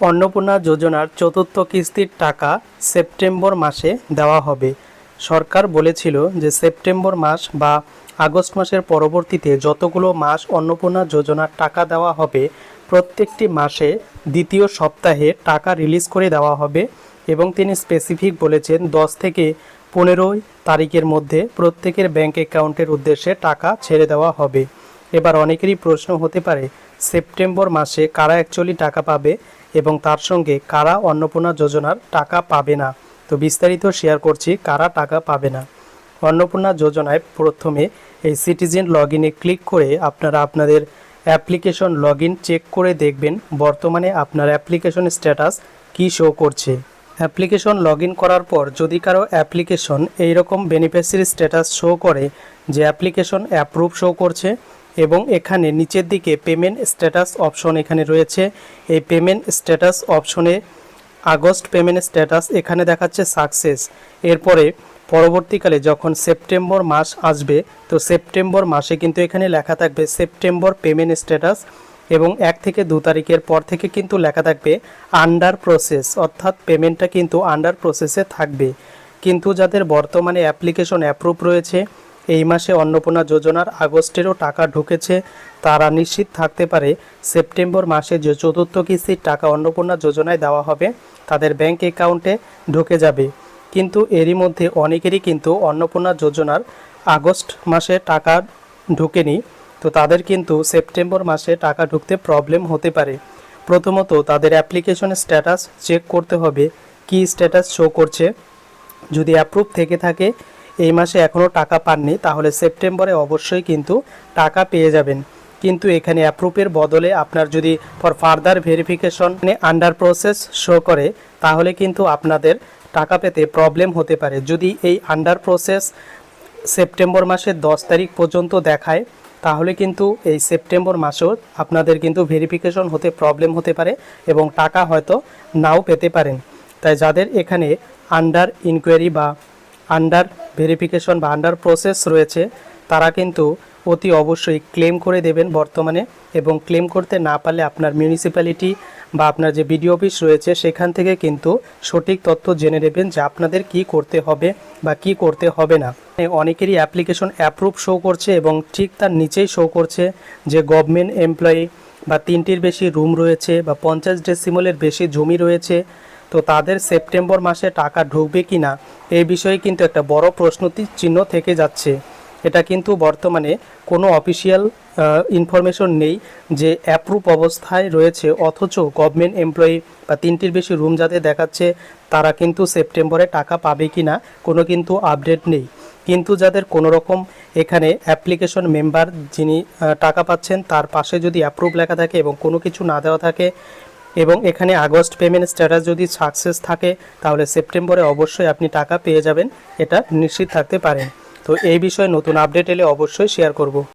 অন্নপূর্ণা যোজনার চতুর্থ কিস্তির টাকা সেপ্টেম্বর মাসে দেওয়া হবে। সরকার বলেছিল যে সেপ্টেম্বর মাস বা আগস্ট মাসের পরবর্তীতে যতগুলো মাস অন্নপূর্ণা যোজনার টাকা দেওয়া হবে প্রত্যেকটি মাসে দ্বিতীয় সপ্তাহে টাকা রিলিজ করে দেওয়া হবে এবং তিনি স্পেসিফিক বলেছেন 10 থেকে 15 তারিখের মধ্যে প্রত্যেকের ব্যাংক অ্যাকাউন্টের উদ্দেশ্যে টাকা ছেড়ে দেওয়া হবে। এবার অনেকেরই প্রশ্ন হতে পারে সেপ্টেম্বর মাসে কারা অ্যাকচুয়ালি টাকা পাবে এবং তার সঙ্গে কারা অন্নপূর্ণা যোজনার টাকা পাবে না। তো বিস্তারিত শেয়ার করছি কারা টাকা পাবে না। অন্নপূর্ণা যোজনায় প্রথমে এই সিটিজেন লগইনে ক্লিক করে আপনারা আপনাদের অ্যাপ্লিকেশন লগইন চেক করে দেখবেন বর্তমানে আপনার অ্যাপ্লিকেশন স্ট্যাটাস কি শো করছে। অ্যাপ্লিকেশন লগইন করার পর যদি কারো অ্যাপ্লিকেশন এইরকম বেনিফিশিয়ারি স্ট্যাটাস শো করে যে অ্যাপ্লিকেশন অ্যাপ্রুভ শো করছে এবং এখানে নিচের দিকে পেমেন্ট স্ট্যাটাস অপশন এখানে রয়েছে, এই পেমেন্ট স্ট্যাটাস অপশনে আগস্ট পেমেন্ট স্ট্যাটাস এখানে দেখাচ্ছে সাকসেস। এরপরে পরবর্তীকালে যখন সেপ্টেম্বর মাস আসবে তো সেপ্টেম্বর মাসে কিন্তু এখানে লেখা থাকবে সেপ্টেম্বর পেমেন্ট স্ট্যাটাস এবং 1 থেকে 2 তারিখের পর থেকে কিন্তু লেখা থাকবে আন্ডার প্রসেস, অর্থাৎ পেমেন্টটা কিন্তু আন্ডার প্রসেসে থাকবে। কিন্তু যাদের বর্তমানে অ্যাপ্লিকেশন অ্যাপ্রুভ রয়েছে, এই মাসে অন্নপূর্ণা যোজনার আগস্টেরও টাকা ঢুকেছে, তারা নিশ্চিত থাকতে পারে সেপ্টেম্বর মাসে যে চতুর্থ কিস্তির টাকা অন্নপূর্ণা যোজনায় দেওয়া হবে তাদের ব্যাংক অ্যাকাউন্টে ঢুকে যাবে। কিন্তু এরই মধ্যে অনেকেরই কিন্তু অন্নপূর্ণা যোজনার আগস্ট মাসে টাকা ঢুকেনি, তো তাদের কিন্তু সেপ্টেম্বর মাসে টাকা ঢুকতে প্রবলেম হতে পারে। প্রথমত তাদের অ্যাপ্লিকেশন স্ট্যাটাস চেক করতে হবে কি স্ট্যাটাস শো করছে। যদি অ্যাপ্রুভ থেকে থাকে এই মাসে এখনও টাকা পাননি তাহলে সেপ্টেম্বরে অবশ্যই কিন্তু টাকা পেয়ে যাবেন। কিন্তু এখানে অ্যাপ্রুভের বদলে আপনার যদি for further verification under process show করে তাহলে কিন্তু আপনাদের টাকা পেতে প্রবলেম হতে পারে। যদি এই আন্ডার প্রসেস সেপ্টেম্বর মাসের 10 তারিখ পর্যন্ত দেখায় তাহলে কিন্তু এই সেপ্টেম্বর মাসেও আপনাদের কিন্তু ভেরিফিকেশন হতে প্রবলেম হতে পারে এবং টাকা হয়তো নাও পেতে পারেন। তাই যাদের এখানে আন্ডার ইনকোয়ারি বা আন্ডার ভেরিফিকেশন বা আন্ডার প্রসেস রয়েছে তারা কিন্তু অতি অবশ্যই ক্লেম করে দেবেন বর্তমানে, এবং ক্লেম করতে না পারলে আপনার মিউনিসিপ্যালিটি বা আপনার যে বিডিও অফিস রয়েছে সেখান থেকে কিন্তু সঠিক তথ্য জেনে নেবেন যে আপনাদের কি করতে হবে বা কি করতে হবে না। অনেকেরই অ্যাপ্লিকেশন অ্যাপ্রুভ শো করছে এবং ঠিক তার নিচেই শো করছে যে গভর্নমেন্ট এমপ্লয়ি বা 3টির বেশি রুম রয়েছে বা 50 ডেসিমলের বেশি জমি রয়েছে, তো তাদের সেপ্টেম্বর মাসে টাকা ঢুকবে কি না এই বিষয়ে কিন্তু একটা বড় প্রশ্ন চিহ্ন থেকে যাচ্ছে। এটা কিন্তু বর্তমানে কোনো অফিসিয়াল ইনফরমেশন নেই যে অ্যাপ্রুভ অবস্থায় রয়েছে অথচ গভর্নমেন্ট এমপ্লয়ি বা 3টির বেশি রুম যাদের দেখাচ্ছে তারা কিন্তু সেপ্টেম্বরে টাকা পাবে কি না কোনো কিন্তু আপডেট নেই। কিন্তু যাদের কোনো রকম এখানে অ্যাপ্লিকেশন মেম্বার যিনি টাকা পাচ্ছেন তার পাশে যদি অ্যাপ্রুভ লেখা থাকে এবং কোনো কিছু না দেওয়া থাকে এবং এখানে আগস্ট পেমেন্ট স্ট্যাটাস যদি সাকসেস থাকে তাহলে সেপ্টেম্বরে অবশ্যই আপনি টাকা পেয়ে যাবেন, এটা নিশ্চিত থাকতে পারেন। তো এই বিষয়ে নতুন আপডেট এলে অবশ্যই শেয়ার করব।